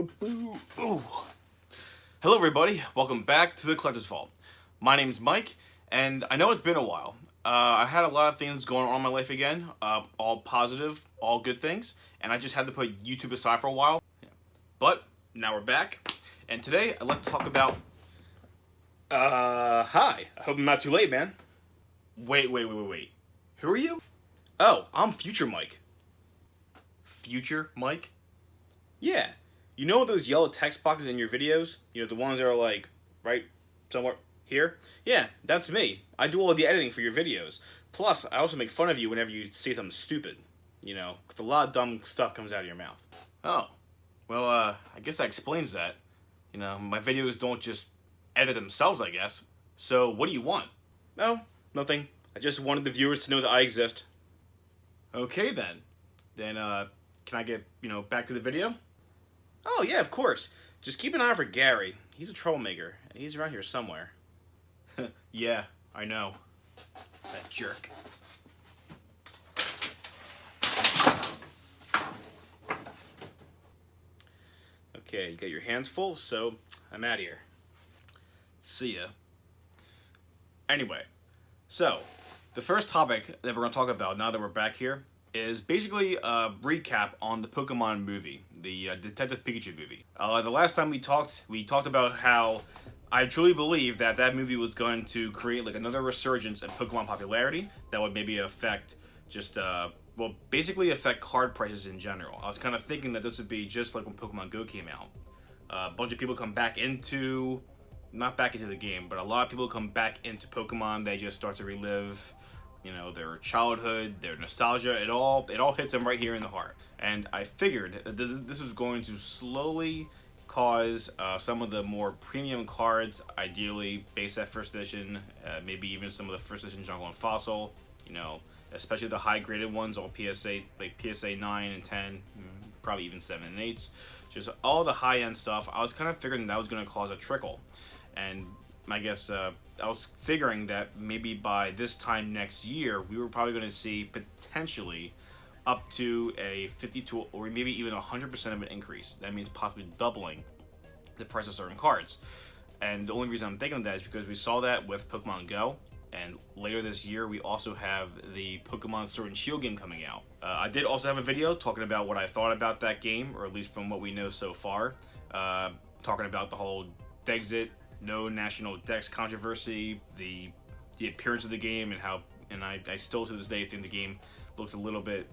Ooh. Hello everybody, welcome back to the Collector's Vault. My name's Mike, and I know it's been a while. I had a lot of things going on in my life again, all positive, all good things, and I just had to put YouTube aside for a while. But now we're back, and today I'd like to talk about... Hi. I hope I'm not too late, man. Wait. Who are you? Oh, I'm Future Mike. Future Mike? Yeah. You know those yellow text boxes in your videos? You know, the ones that are like, right somewhere here? Yeah, that's me. I do all the editing for your videos. Plus, I also make fun of you whenever you say something stupid. You know, because a lot of dumb stuff comes out of your mouth. Oh. Well, I guess that explains that. You know, my videos don't just edit themselves, I guess. So, what do you want? No, nothing. I just wanted the viewers to know that I exist. Okay, then. Then, can I get, back to the video? Oh, yeah, of course. Just keep an eye out for Gary. He's a troublemaker, and he's around here somewhere. Yeah, I know. That jerk. Okay, you got your hands full, so I'm out of here. See ya. Anyway, so, the first topic that we're going to talk about now that we're back here is basically a recap on the Pokemon movie, the Detective Pikachu movie. The last time we talked about how I truly believe that that movie was going to create like another resurgence in Pokemon popularity that would maybe affect just, basically affect card prices in general. I was kind of thinking that this would be just like when Pokemon Go came out. A bunch of people come back into, not back into the game, but a lot of people come back into Pokemon. They just start to relive their childhood, their nostalgia. It all hits them right here in the heart. And I figured that this was going to slowly cause some of the more premium cards, ideally base set first edition, maybe even some of the first edition Jungle and Fossil, especially the high graded ones, all PSA, like PSA 9 and 10, probably even 7 and 8s, just all the high end stuff. I was kind of figuring that was going to cause a trickle. And I guess I was figuring that maybe by this time next year, we were probably going to see potentially up to a 52 or maybe even 100% of an increase. That means possibly doubling the price of certain cards. And the only reason I'm thinking of that is because we saw that with Pokemon Go. And later this year, we also have the Pokemon Sword and Shield game coming out. I did also have a video talking about what I thought about that game, or at least from what we know so far. Talking about the whole Dexit, no national Dex controversy, the appearance of the game, and I still to this day think the game looks a little bit,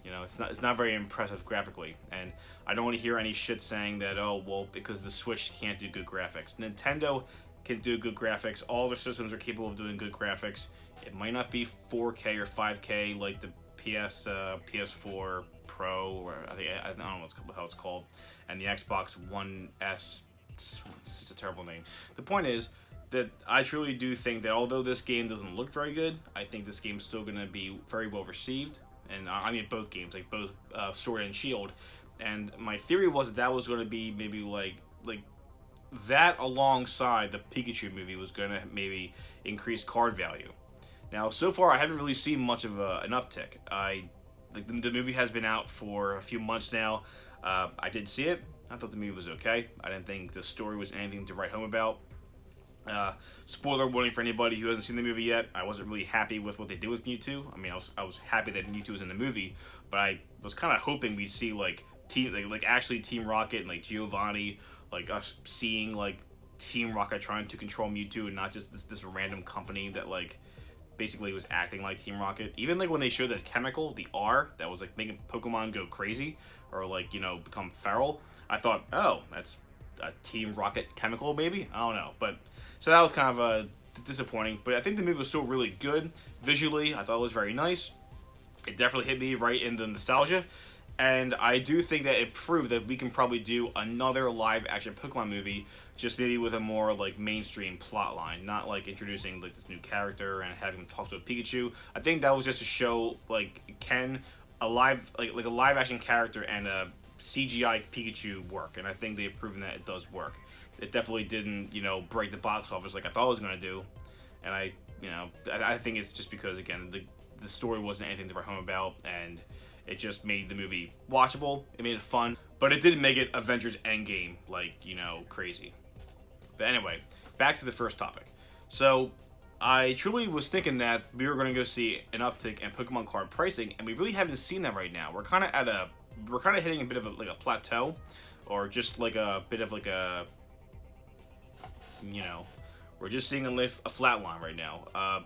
it's not very impressive graphically, and I don't want to hear any shit saying that, oh well, because the Switch can't do good graphics. Nintendo can do good graphics. All their systems are capable of doing good graphics. It might not be 4K or 5K like the PS4 Pro, or I don't know how it's called, and the Xbox One S. It's such a terrible name. The point is that I truly do think that although this game doesn't look very good, I think this game's still going to be very well received. And I mean both games, like both Sword and Shield. And my theory was that was going to be maybe like that alongside the Pikachu movie was going to maybe increase card value. Now, so far I haven't really seen much of an uptick. The movie has been out for a few months now. I did see it. I thought the movie was okay. I didn't think the story was anything to write home about. Spoiler warning for anybody who hasn't seen the movie yet. I wasn't really happy with what they did with Mewtwo. I mean, I was happy that Mewtwo was in the movie, but I was kind of hoping we'd see actually Team Rocket and like Giovanni, like us seeing like Team Rocket trying to control Mewtwo and not just this random company that like basically was acting like Team Rocket. Even like when they showed the chemical, the R, that was like making Pokemon go crazy or like become feral. I thought, oh, that's a Team Rocket chemical, maybe? I don't know. But so that was kind of disappointing. But I think the movie was still really good. Visually, I thought it was very nice. It definitely hit me right in the nostalgia. And I do think that it proved that we can probably do another live-action Pokemon movie, just maybe with a more like mainstream plot line, not like introducing like this new character and having him talk to a Pikachu. I think that was just to show like can a live-action character and a CGI Pikachu work, and I think they've proven that it does work. It definitely didn't, break the box office like I thought it was going to do, and I think it's just because, again, the story wasn't anything to write home about, and It just made the movie watchable. It made it fun, but it didn't make it Avengers Endgame, like, you know, crazy. But anyway, back to the first topic. So, I truly was thinking that we were going to go see an uptick in Pokemon card pricing, and we really haven't seen that right now. We're kind of hitting a bit of a, like a plateau, or just like a bit of like a, you know, we're just seeing a flat line right now.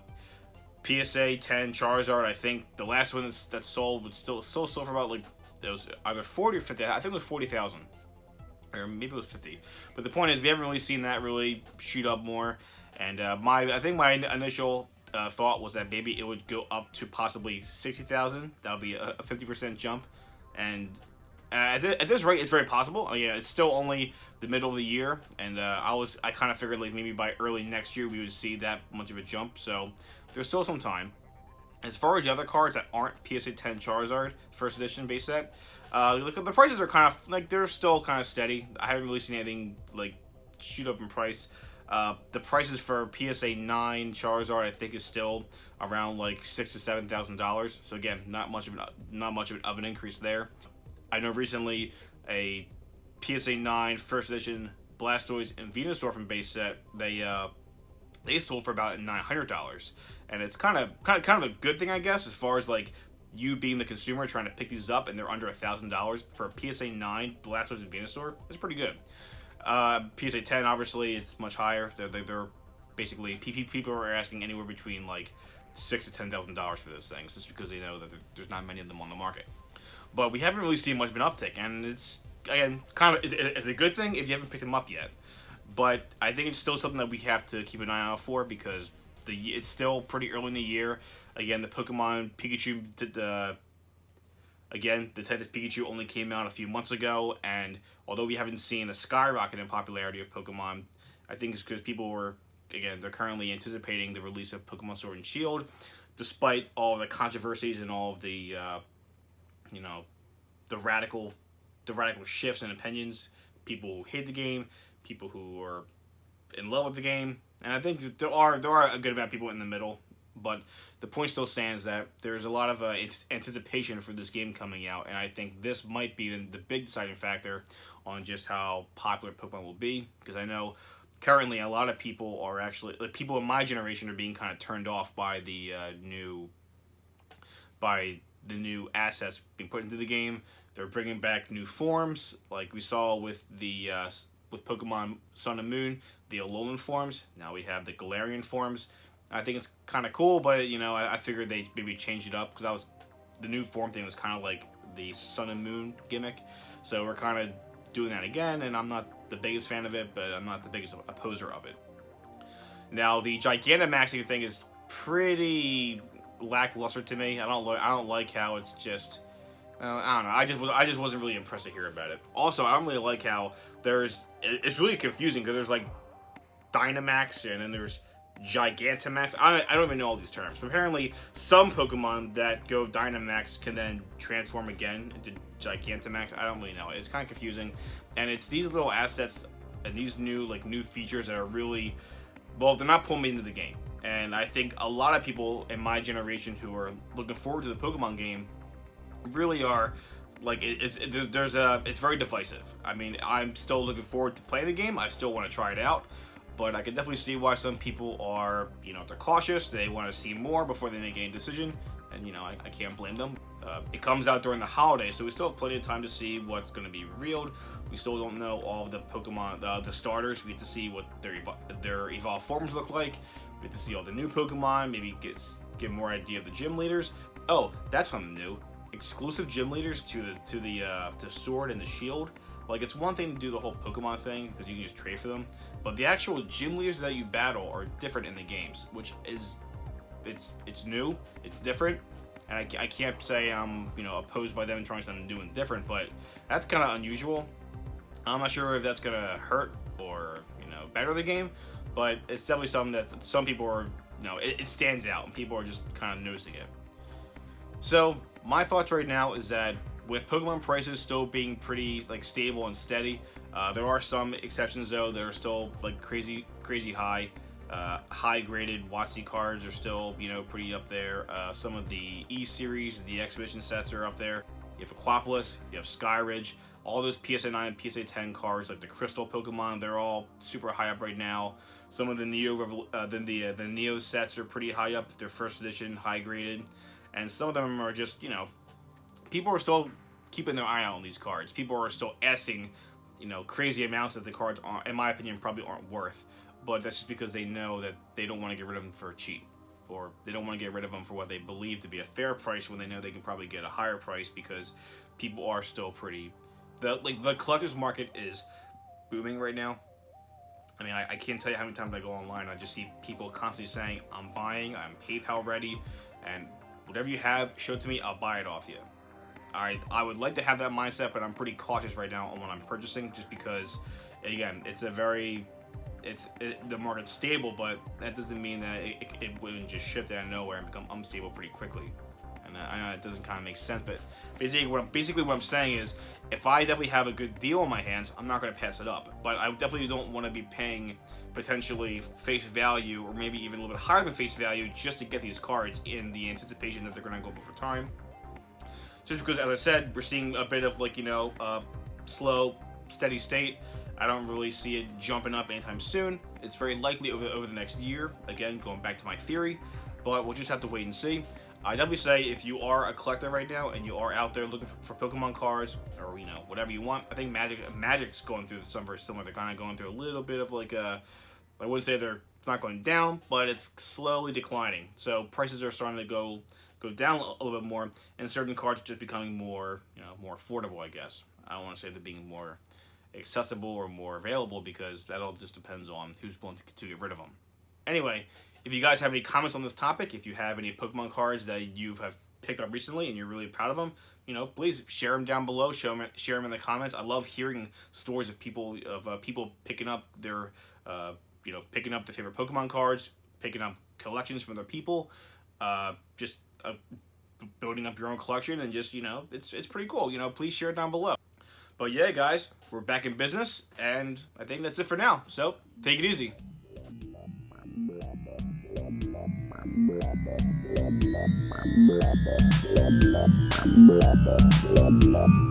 PSA 10 Charizard, I think the last one that sold was still sold for about, like, it was either 40 or 50. I think it was 40,000, or maybe it was 50. But the point is, we haven't really seen that really shoot up more. And I think my initial thought was that maybe it would go up to possibly 60,000. That would be a 50% jump. And at this rate, it's very possible. I mean, it's still only the middle of the year, and I kind of figured like maybe by early next year we would see that much of a jump. So there's still some time. As far as the other cards that aren't PSA 10 Charizard First Edition base set, look, the prices are kind of like they're still kind of steady. I haven't really seen anything like shoot up in price. The prices for PSA 9 Charizard I think is still around like $6,000 to $7,000. So again, not much of an increase there. I know recently a PSA 9 First Edition Blastoise and Venusaur from base set, they sold for about $900, and it's kind of a good thing, I guess, as far as like you being the consumer trying to pick these up and they're under $1,000 for a PSA 9 Blastoise and Venusaur. It's pretty good. PSA 10, obviously, it's much higher. They're basically people are asking anywhere between like $6,000 to $10,000 for those things, just because they know that there's not many of them on the market. But we haven't really seen much of an uptick, and it's again it's a good thing if you haven't picked them up yet. But I think it's still something that we have to keep an eye out for, because it's still pretty early in the year. Again, the Pokemon Pikachu Detective Pikachu only came out a few months ago, and although we haven't seen a skyrocket in popularity of Pokemon, I think it's because they're currently anticipating the release of Pokemon Sword and Shield, despite all the controversies and all of the, the radical shifts in opinions. People who hate the game, people who are in love with the game, and I think there are a good amount of people in the middle. But the point still stands that there's a lot of anticipation for this game coming out, and I think this might be the big deciding factor on just how popular Pokemon will be. Because I know currently a lot of people are actually, like, people in my generation are being kind of turned off by the new assets being put into the game. They're bringing back new forms, like we saw with with Pokemon Sun and Moon, the Alolan forms. Now we have the Galarian forms. I think it's kind of cool, but I figured they maybe changed it up, because the new form thing was kind of like the Sun and Moon gimmick. So we're kind of doing that again, and I'm not the biggest fan of it, but I'm not the biggest opposer of it. Now the Gigantamaxing thing is pretty lackluster to me. I don't like how it's just. I don't know. I just wasn't really impressed to hear about it. Also, I don't really like how it's really confusing, because there's like Dynamax and then there's Gigantamax. I don't even know all these terms. But apparently, some Pokemon that go Dynamax can then transform again into Gigantamax. I don't really know. It's kind of confusing, and it's these little assets and these new features that are really, well, they're not pulling me into the game. And I think a lot of people in my generation who are looking forward to the Pokemon game really are like it's very divisive. I mean, I'm still looking forward to playing the game. I still want to try it out. But I can definitely see why some people are, they're cautious. They want to see more before they make any decision. And, I can't blame them. It comes out during the holidays, so we still have plenty of time to see what's going to be revealed. We still don't know all of the Pokemon, the starters. We get to see what their evolved forms look like. We get to see all the new Pokemon. Maybe get more idea of the gym leaders. Oh, that's something new. Exclusive gym leaders to the Sword and the Shield. Like, it's one thing to do the whole Pokemon thing, because you can just trade for them, but the actual gym leaders that you battle are different in the games, which is, it's new, it's different, and I can't say I'm, opposed by them trying something new and different, but that's kind of unusual. I'm not sure if that's going to hurt or, better the game, but it's definitely something that some people are, it stands out, and people are just kind of noticing it. So, my thoughts right now is that with Pokemon prices still being pretty stable and steady, there are some exceptions though that are still crazy high. High graded WotC cards are still pretty up there. Some of the E series, the exhibition sets are up there. you have Aquapolis, you have Skyridge, all those PSA 9 and PSA 10 cards, like the Crystal Pokemon, they're all super high up right now. Some of the the Neo sets are pretty high up. They're first edition, high graded, and some of them are just, you know, people are still keeping their eye out on these cards. People are still asking, you know, crazy amounts that the cards aren't, in my opinion, probably aren't worth. But that's just because they know that they don't want to get rid of them for cheap, or they don't want to get rid of them for what they believe to be a fair price when they know they can probably get a higher price, because people are still pretty. The collector's market is booming right now. I mean, I can't tell you how many times I go online, I just see people constantly saying, I'm buying, I'm PayPal ready, and whatever you have, show it to me, I'll buy it off you. I would like to have that mindset, but I'm pretty cautious right now on what I'm purchasing, just because, again, it's a very, the market's stable, but that doesn't mean that it wouldn't just shift out of nowhere and become unstable pretty quickly. And I know it doesn't kind of make sense, but basically what I'm saying is, if I definitely have a good deal in my hands, I'm not going to pass it up. But I definitely don't want to be paying potentially face value, or maybe even a little bit higher than face value, just to get these cards in the anticipation that they're going to go up over time. Just because, as I said, we're seeing a bit of, like, you know, slow, steady state. I don't really see it jumping up anytime soon. It's very likely over the next year. Again, going back to my theory, but we'll just have to wait and see. I definitely say, if you are a collector right now and you are out there looking for Pokemon cards, or, you know, whatever you want, I think Magic's going through something very similar. They're kind of going through a little bit of, like, I wouldn't say it's not going down, but it's slowly declining. So prices are starting to go down a little bit more, and certain cards are just becoming more, you know, more affordable, I guess. I don't want to say they're being more accessible or more available, because that all just depends on who's willing to get rid of them. Anyway, if you guys have any comments on this topic, if you have any Pokemon cards that you have picked up recently and you're really proud of them, you know, please share them down below. Share them in the comments. I love hearing stories of people picking up their, you know, picking up their favorite Pokemon cards, picking up collections from other people, just building up your own collection, and just, you know, it's pretty cool. You know, please share it down below. But yeah, guys, we're back in business, and I think that's it for now. So take it easy. Blah, blah, blah, blah, blah, blah, blah, blah, blah, blah, blah.